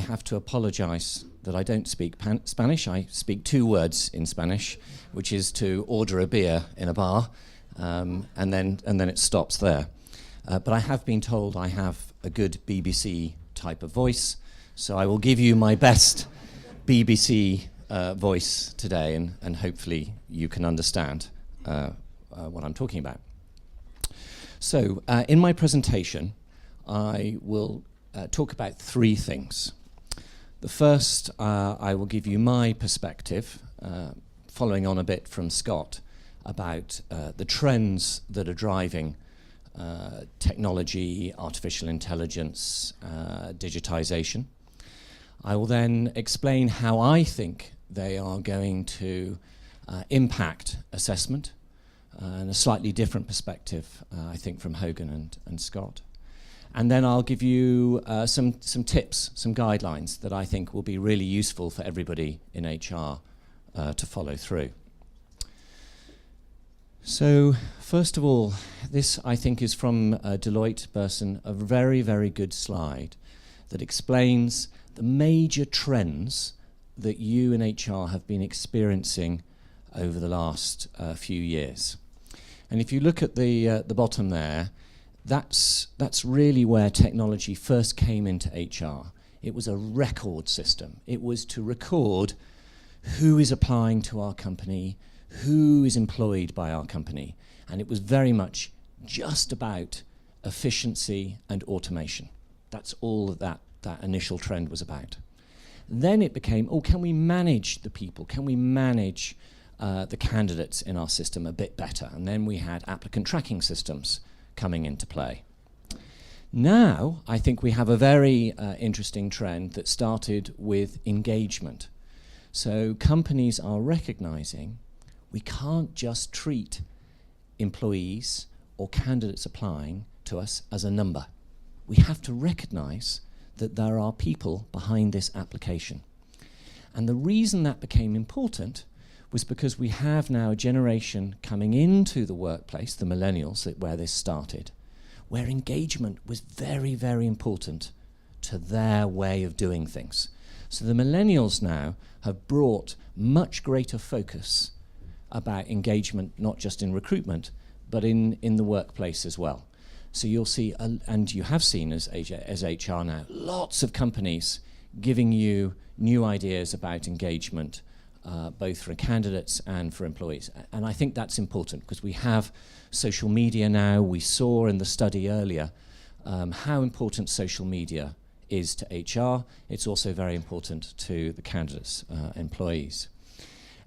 have to apologize that I don't speak Spanish. I speak 2 words in Spanish, which is to order a beer in a bar, and then it stops there. But I have been told I have a good BBC type of voice, so I will give you my best BBC voice today, and hopefully you can understand what I'm talking about. So in my presentation, I will talk about 3 things. The first, I will give you my perspective, following on a bit from Scott, about the trends that are driving technology, artificial intelligence, digitization. I will then explain how I think they are going to impact assessment, and a slightly different perspective, I think, from Hogan and Scott. And then I'll give you some tips, some guidelines that I think will be really useful for everybody in HR to follow through. So, first of all, this I think is from Deloitte Berson, a very, very good slide that explains the major trends that you in HR have been experiencing over the last few years. And if you look at the bottom there, that's really where technology first came into HR. It was a record system. It was to record who is applying to our company, who is employed by our company, and it was very much just about efficiency and automation. That's all that initial trend was about. Then it became, can we manage the people? Can we manage the candidates in our system a bit better? And then we had applicant tracking systems coming into play. Now, I think we have a very interesting trend that started with engagement. So companies are recognizing we can't just treat employees or candidates applying to us as a number. We have to recognize that there are people behind this application. And the reason that became important was because we have now a generation coming into the workplace, the millennials, where this started, where engagement was very, very important to their way of doing things. So the millennials now have brought much greater focus about engagement, not just in recruitment, but in the workplace as well. So you'll see, and you have seen as HR now, lots of companies giving you new ideas about engagement, both for candidates and for employees. And I think that's important because we have social media now. We saw in the study earlier how important social media is to HR. It's also very important to the candidates, employees.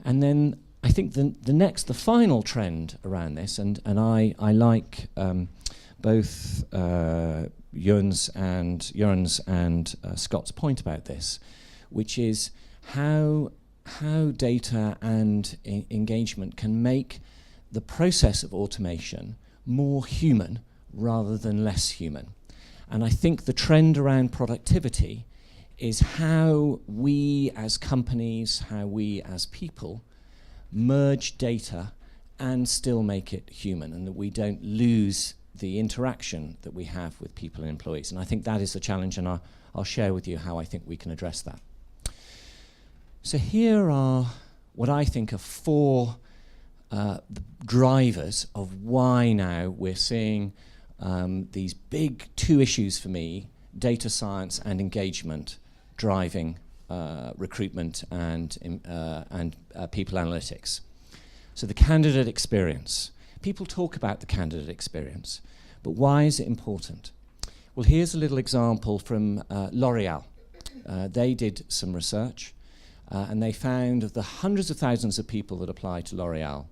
And then I think the final trend around this, and I like both Jörn's and Scott's point about this, which is how data and engagement can make the process of automation more human rather than less human. And I think the trend around productivity is how we as companies, how we as people merge data and still make it human, and that we don't lose the interaction that we have with people and employees. And I think that is the challenge, and I'll share with you how I think we can address that. So here are what I think are 4 drivers of why now we're seeing these big 2 issues for me, data science and engagement, driving recruitment and people analytics. So the candidate experience. People talk about the candidate experience, but why is it important? Well, here's a little example from L'Oreal. They did some research, and they found of the hundreds of thousands of people that apply to L'Oreal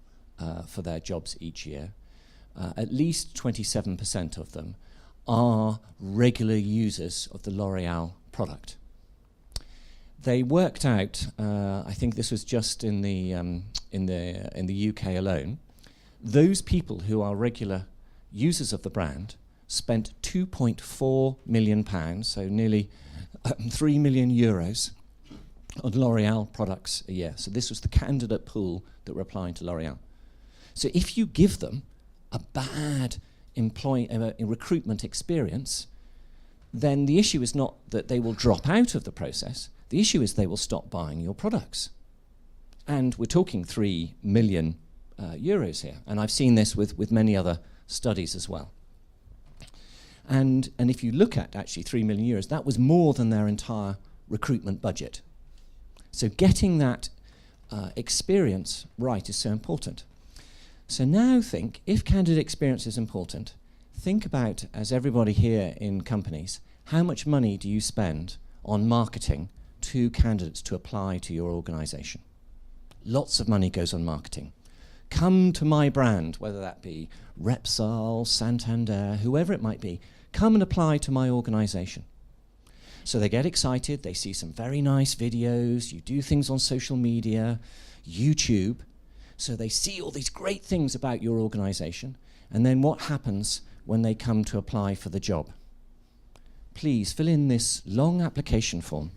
for their jobs each year, at least 27% of them are regular users of the L'Oreal product. They worked out, I think this was just in the UK alone, those people who are regular users of the brand spent £2.4 million, so nearly 3 million euros, on L'Oreal products a year. So this was the candidate pool that were applying to L'Oreal. So if you give them a bad recruitment experience, then the issue is not that they will drop out of the process. The issue is they will stop buying your products. And we're talking 3 million euros here. And I've seen this with many other studies as well. And if you look at actually 3 million euros, that was more than their entire recruitment budget. So getting that experience right is so important. So now think, if candidate experience is important, think about, as everybody here in companies, how much money do you spend on marketing to candidates to apply to your organization? Lots of money goes on marketing. Come to my brand, whether that be Repsol, Santander, whoever it might be, come and apply to my organization. So they get excited, they see some very nice videos, you do things on social media, YouTube, so they see all these great things about your organization, and then what happens when they come to apply for the job? Please fill in this long application form.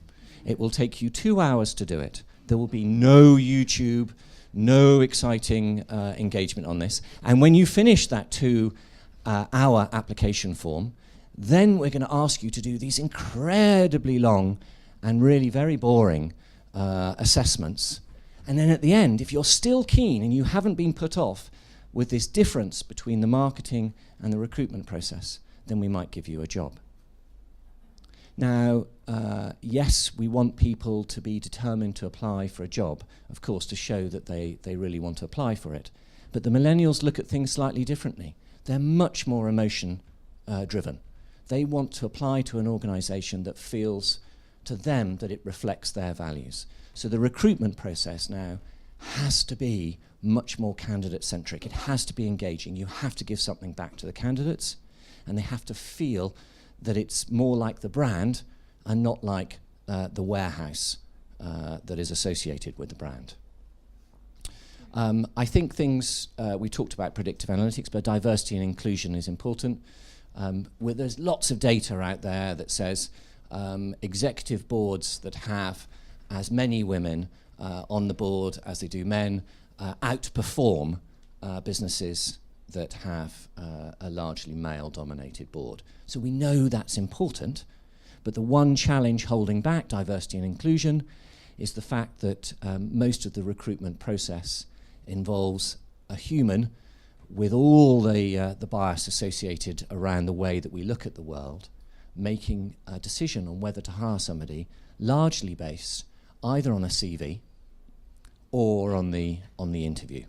It will take you 2 hours to do it. There will be no YouTube, no exciting engagement on this. And when you finish that 2-hour application form, then we're going to ask you to do these incredibly long and really very boring assessments. And then at the end, if you're still keen and you haven't been put off with this difference between the marketing and the recruitment process, then we might give you a job. Now, yes, we want people to be determined to apply for a job, of course, to show that they really want to apply for it. But the millennials look at things slightly differently. They're much more emotion driven. They want to apply to an organization that feels to them that it reflects their values. So the recruitment process now has to be much more candidate-centric. It has to be engaging. You have to give something back to the candidates, and they have to feel that it's more like the brand and not like the warehouse that is associated with the brand. I think things, we talked about predictive analytics, but diversity and inclusion is important. There's lots of data out there that says executive boards that have as many women on the board as they do men outperform businesses that have a largely male-dominated board. So we know that's important, but the one challenge holding back diversity and inclusion is the fact that most of the recruitment process involves a human with all the bias associated around the way that we look at the world, making a decision on whether to hire somebody largely based either on a CV or on the interview.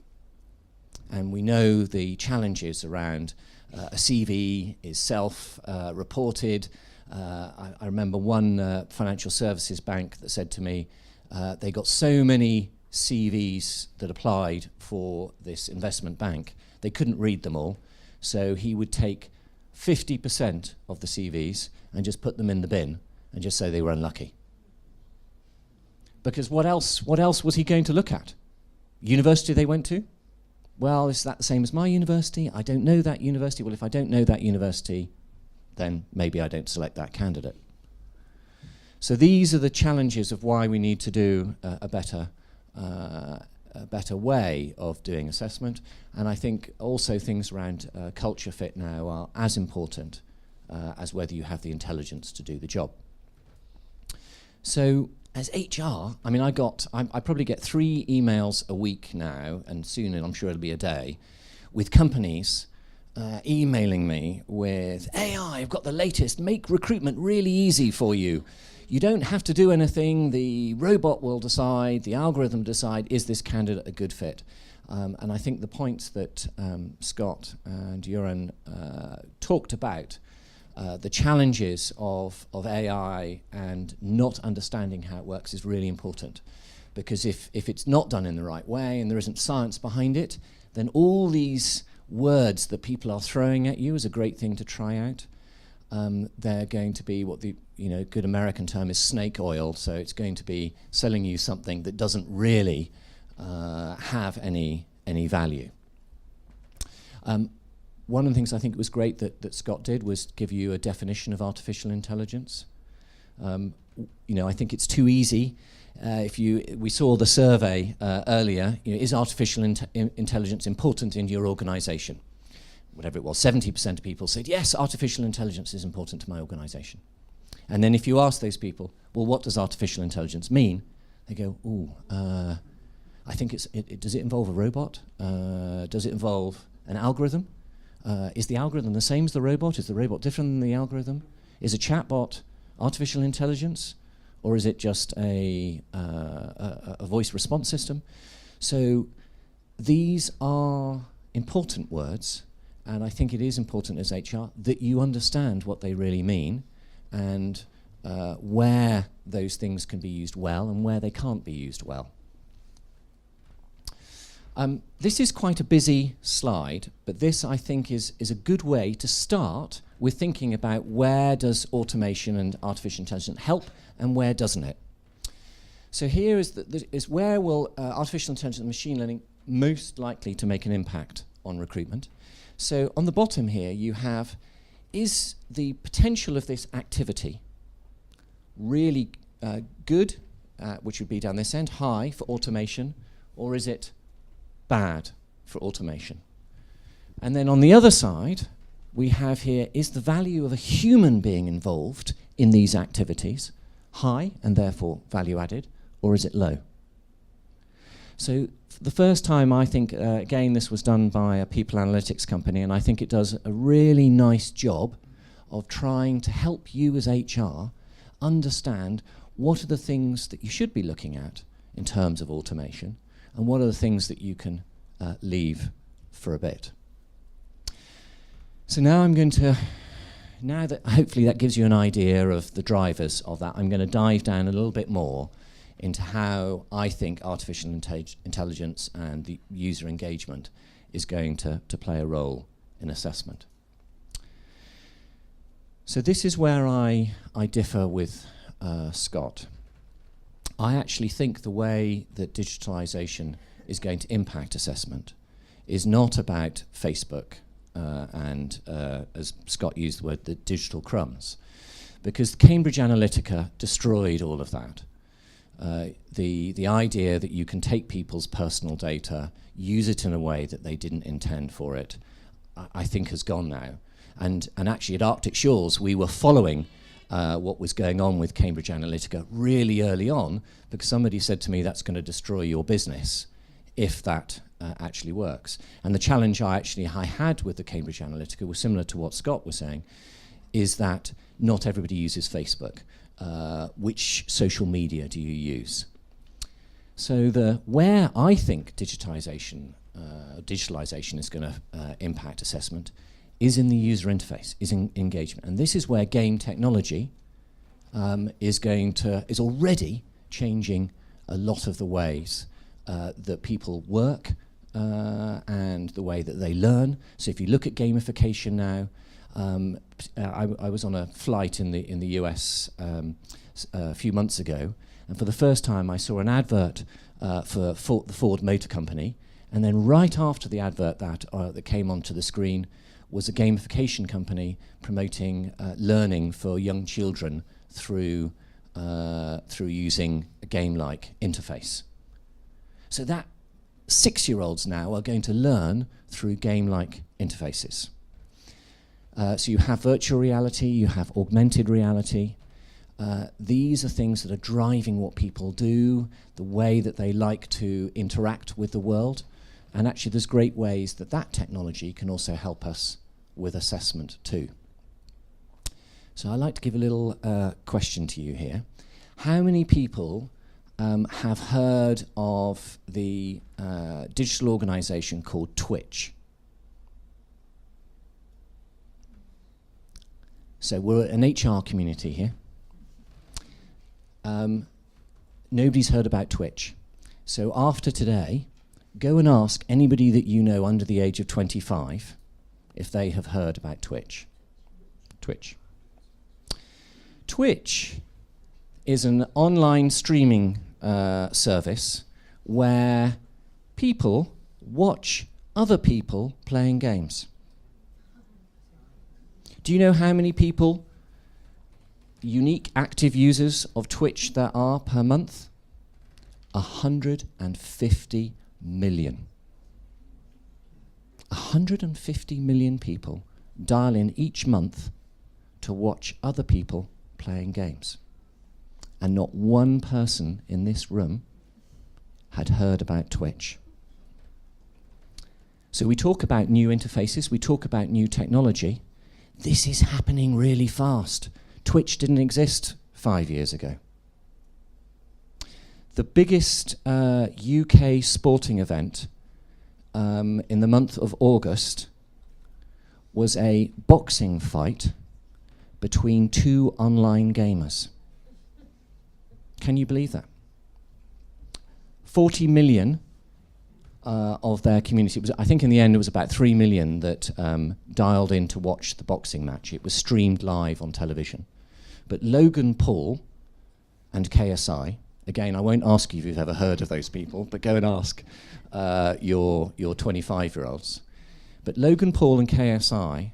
And we know the challenges around a CV is self-reported. I remember one financial services bank that said to me, they got so many CVs that applied for this investment bank, they couldn't read them all. So he would take 50% of the CVs and just put them in the bin and just say they were unlucky. Because what else was he going to look at? University they went to? Well, is that the same as my university? I don't know that university. Well, if I don't know that university, then maybe I don't select that candidate. So these are the challenges of why we need to do a better way of doing assessment. And I think also things around culture fit now are as important as whether you have the intelligence to do the job. So as HR, I mean, I probably get 3 emails a week now, and soon, and I'm sure it'll be a day, with companies emailing me with AI, I've got the latest, make recruitment really easy for you. You don't have to do anything, the robot will decide, the algorithm decide, is this candidate a good fit? And I think the points that Scott and Göran talked about, the challenges of AI and not understanding how it works is really important. Because if it's not done in the right way and there isn't science behind it, then all these words that people are throwing at you is a great thing to try out. They're going to be what the good American term is snake oil, so it's going to be selling you something that doesn't really have any value. One of the things I think was great that Scott did was give you a definition of artificial intelligence. I think it's too easy. We saw the survey earlier. Is artificial intelligence important in your organization? whatever it was, 70% of people said, yes, artificial intelligence is important to my organization. And then if you ask those people, well, what does artificial intelligence mean? They go, ooh, I think does it involve a robot? Does it involve an algorithm? Is the algorithm the same as the robot? Is the robot different than the algorithm? Is a chatbot artificial intelligence? Or is it just a voice response system? So these are important words, and I think it is important as HR that you understand what they really mean and where those things can be used well and where they can't be used well. This is quite a busy slide, but this I think is a good way to start with thinking about where does automation and artificial intelligence help and where doesn't it. So here is where will artificial intelligence and machine learning most likely to make an impact on recruitment. So on the bottom here you have, is the potential of this activity really good, which would be down this end, high for automation, or is it bad for automation? And then on the other side, we have here, is the value of a human being involved in these activities high and therefore value added, or is it low? So for the first time, I think, again, this was done by a people analytics company, and I think it does a really nice job of trying to help you as HR understand what are the things that you should be looking at in terms of automation, and what are the things that you can leave for a bit. So now I'm going to, now that hopefully that gives you an idea of the drivers of that, I'm going to dive down a little bit more into how I think artificial intelligence and the user engagement is going to play a role in assessment. So this is where I differ with Scott. I actually think the way that digitalization is going to impact assessment is not about Facebook and, as Scott used the word, the digital crumbs, because Cambridge Analytica destroyed all of that. The idea that you can take people's personal data, use it in a way that they didn't intend for it, I think has gone now. And actually at Arctic Shores, we were following what was going on with Cambridge Analytica really early on, because somebody said to me, that's going to destroy your business if that actually works. And the challenge I had with the Cambridge Analytica was similar to what Scott was saying, is that not everybody uses Facebook. Which social media do you use? So where I think digitalization is going to impact assessment is in the user interface, is in engagement. And this is where game technology is already changing a lot of the ways that people work and the way that they learn. So if you look at gamification now, I was on a flight in the US a few months ago, and for the first time I saw an advert for the Ford Motor Company, and then right after the advert that came onto the screen was a gamification company promoting learning for young children through using a game-like interface. So that 6-year-olds now are going to learn through game-like interfaces. So you have virtual reality, you have augmented reality. These are things that are driving what people do, the way that they like to interact with the world. And actually there's great ways that that technology can also help us with assessment too. So I'd like to give a little question to you here. How many people have heard of the digital organization called Twitch? So we're an HR community here. Nobody's heard about Twitch. So after today, go and ask anybody that you know under the age of 25 if they have heard about Twitch. Twitch is an online streaming service where people watch other people playing games. Do you know how many people, unique active users of Twitch, there are per month? 150 million. 150 million people dial in each month to watch other people playing games. And not one person in this room had heard about Twitch. So we talk about new interfaces, we talk about new technology. This is happening really fast. Twitch didn't exist 5 years ago. The biggest UK sporting event in the month of August was a boxing fight between two online gamers. Can you believe that? 40 million of their community, I think in the end it was about 3 million that dialed in to watch the boxing match. It was streamed live on television. But Logan Paul and KSI, again, I won't ask you if you've ever heard of those people, but go and ask your 25-year-olds. But Logan Paul and KSI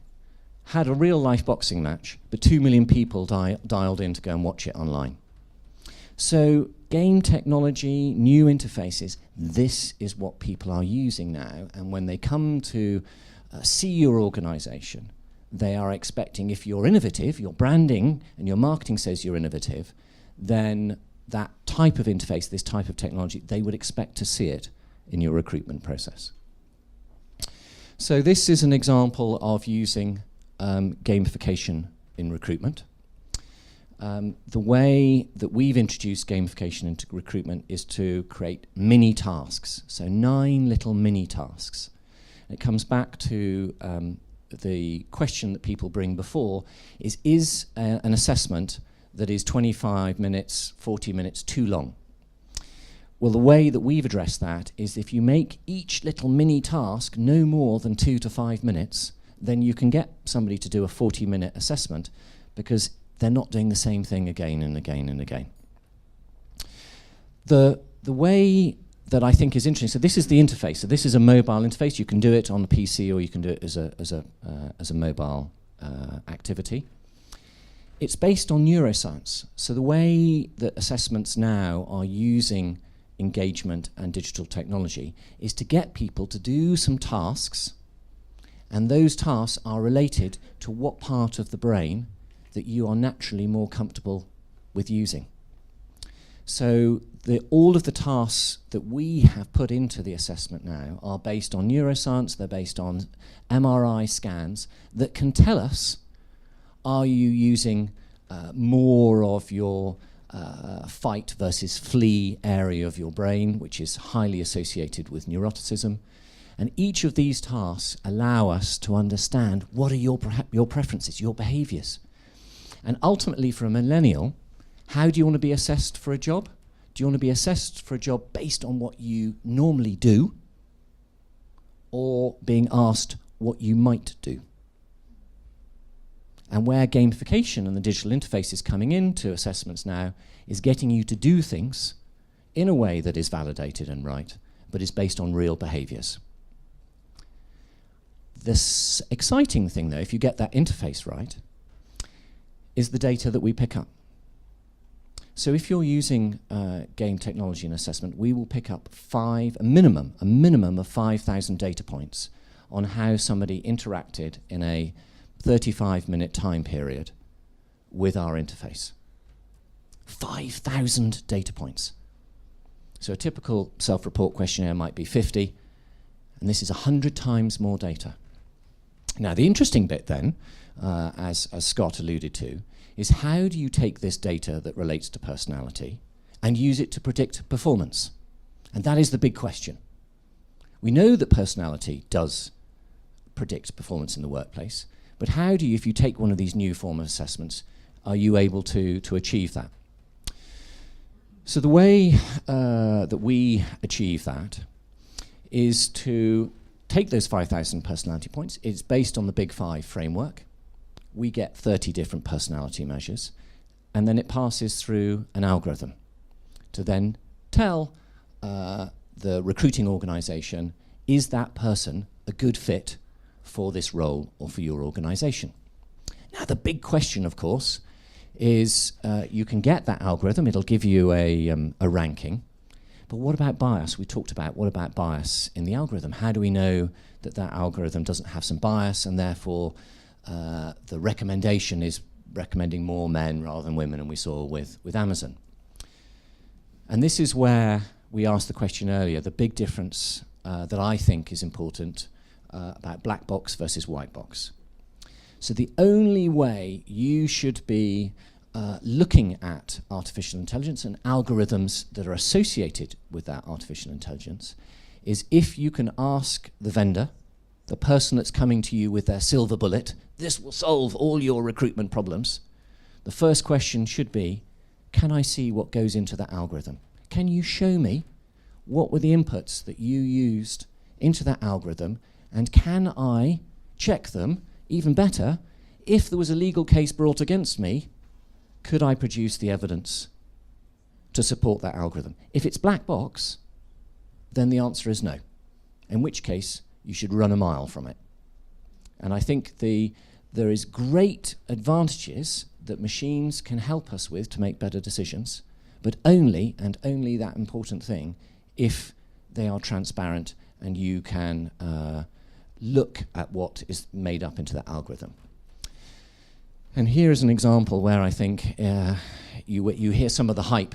had a real-life boxing match, but 2 million people dialed in to go and watch it online. So game technology, new interfaces, this is what people are using now. And when they come to see your organization, they are expecting, if you're innovative, your branding and your marketing says you're innovative, then that type of interface, this type of technology, they would expect to see it in your recruitment process. So this is an example of using gamification in recruitment. The way that we've introduced gamification into recruitment is to create mini tasks, so 9 little mini tasks. It comes back to the question that people bring before, is an assessment that is 25 minutes, 40 minutes too long? Well, the way that we've addressed that is if you make each little mini task no more than 2 to 5 minutes, then you can get somebody to do a 40-minute assessment because they're not doing the same thing again and again and again. The way that I think is interesting, so this is the interface. So this is a mobile interface. You can do it on the PC or you can do it as a mobile activity. It's based on neuroscience. So the way that assessments now are using engagement and digital technology is to get people to do some tasks, and those tasks are related to what part of the brain that you are naturally more comfortable with using. So all of the tasks that we have put into the assessment now are based on neuroscience, they're based on MRI scans that can tell us, are you using more of your fight versus flee area of your brain, which is highly associated with neuroticism. And each of these tasks allow us to understand what are your preferences, your behaviors. And ultimately, for a millennial, how do you want to be assessed for a job? Do you want to be assessed for a job based on what you normally do, or being asked what you might do? And where gamification and the digital interface is coming into assessments now is getting you to do things in a way that is validated and right, but is based on real behaviors. This exciting thing, though, if you get that interface right, is the data that we pick up. So if you're using game technology in assessment, we will pick up a minimum of 5,000 data points on how somebody interacted in a 35-minute time period with our interface. 5,000 data points. So a typical self-report questionnaire might be 50, and this is 100 times more data. Now, the interesting bit then, as Scott alluded to, is how do you take this data that relates to personality and use it to predict performance? And that is the big question. We know that personality does predict performance in the workplace, but how do you, if you take one of these new form of assessments, are you able to achieve that? So the way that we achieve that is to take those 5,000 personality points. It's based on the Big Five framework. We get 30 different personality measures, and then it passes through an algorithm to then tell the recruiting organization, is that person a good fit for this role or for your organization? Now, the big question, of course, is you can get that algorithm. It'll give you a ranking, But what about bias? We talked about what about bias in the algorithm? How do we know that that algorithm doesn't have some bias, and therefore the recommendation is recommending more men rather than women, and we saw with Amazon. And this is where we asked the question earlier, the big difference that I think is important about black box versus white box. So the only way you should be looking at artificial intelligence and algorithms that are associated with that artificial intelligence is if you can ask the vendor, the person that's coming to you with their silver bullet, this will solve all your recruitment problems. The first question should be, can I see what goes into that algorithm? Can you show me what were the inputs that you used into that algorithm, and can I check them? Even better, if there was a legal case brought against me, could I produce the evidence to support that algorithm? If it's black box, then the answer is no, in which case you should run a mile from it. And I think there is great advantages that machines can help us with to make better decisions, but only, and only that important thing, if they are transparent and you can look at what is made up into that algorithm. And here is an example where I think you hear some of the hype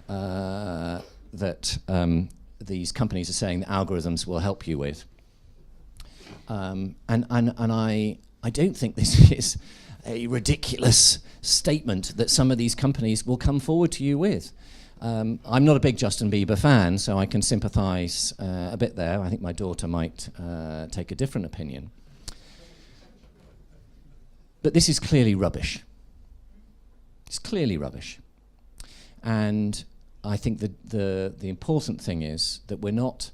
that these companies are saying that algorithms will help you with. And I don't think this is a ridiculous statement that some of these companies will come forward to you with. I'm not a big Justin Bieber fan, so I can sympathise a bit there. I think my daughter might take a different opinion. But this is clearly rubbish. It's clearly rubbish. And I think the important thing is that we're not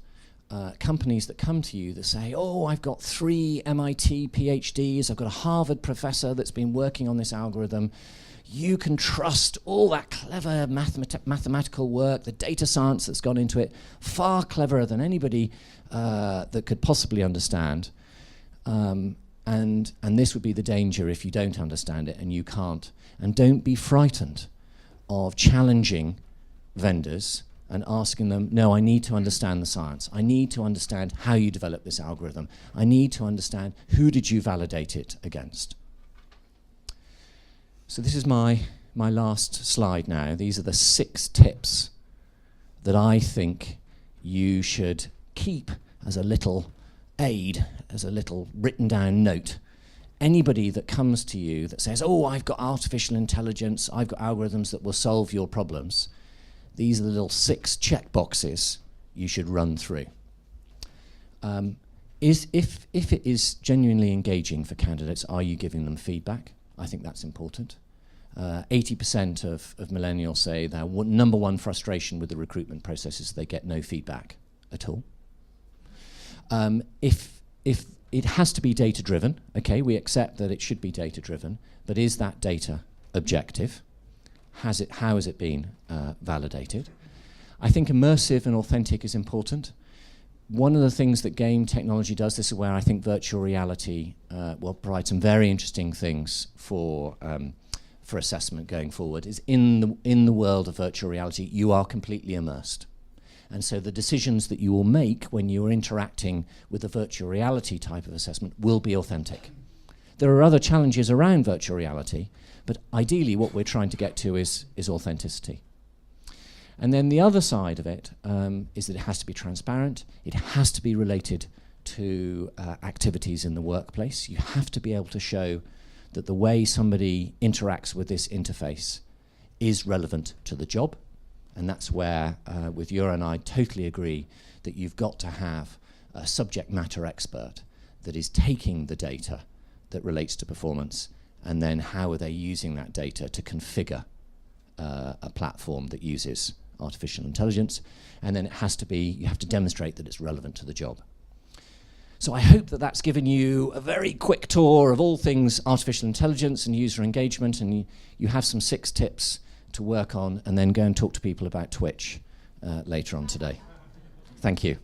companies that come to you that say, oh, I've got 3 MIT PhDs, I've got a Harvard professor that's been working on this algorithm. You can trust all that clever mathematical work, the data science that's gone into it, far cleverer than anybody that could possibly understand. And this would be the danger if you don't understand it and you can't. And don't be frightened of challenging vendors and asking them, no, I need to understand the science. I need to understand how you develop this algorithm. I need to understand who did you validate it against. So this is my last slide now. These are the 6 tips that I think you should keep as a little aid, as a little written down note. Anybody that comes to you that says, oh, I've got artificial intelligence, I've got algorithms that will solve your problems, these are the little 6 check boxes you should run through. If it is genuinely engaging for candidates, are you giving them feedback? I think that's important. 80% of millennials say their number one frustration with the recruitment process is they get no feedback at all. If it has to be data-driven, okay, we accept that it should be data-driven, but is that data objective? How has it been validated? I think immersive and authentic is important. One of the things that game technology does, this is where I think virtual reality will provide some very interesting things for assessment going forward, is in the world of virtual reality, you are completely immersed. And so the decisions that you will make when you are interacting with a virtual reality type of assessment will be authentic. There are other challenges around virtual reality, but ideally what we're trying to get to is authenticity. And then the other side of it is that it has to be transparent. It has to be related to activities in the workplace. You have to be able to show that the way somebody interacts with this interface is relevant to the job. And that's where, with Jura and I, totally agree that you've got to have a subject matter expert that is taking the data that relates to performance, and then how are they using that data to configure a platform that uses artificial intelligence. And then it has to be, you have to demonstrate that it's relevant to the job. So I hope that that's given you a very quick tour of all things artificial intelligence and user engagement, and you have some 6 tips to work on, and then go and talk to people about Twitch later on today. Thank you.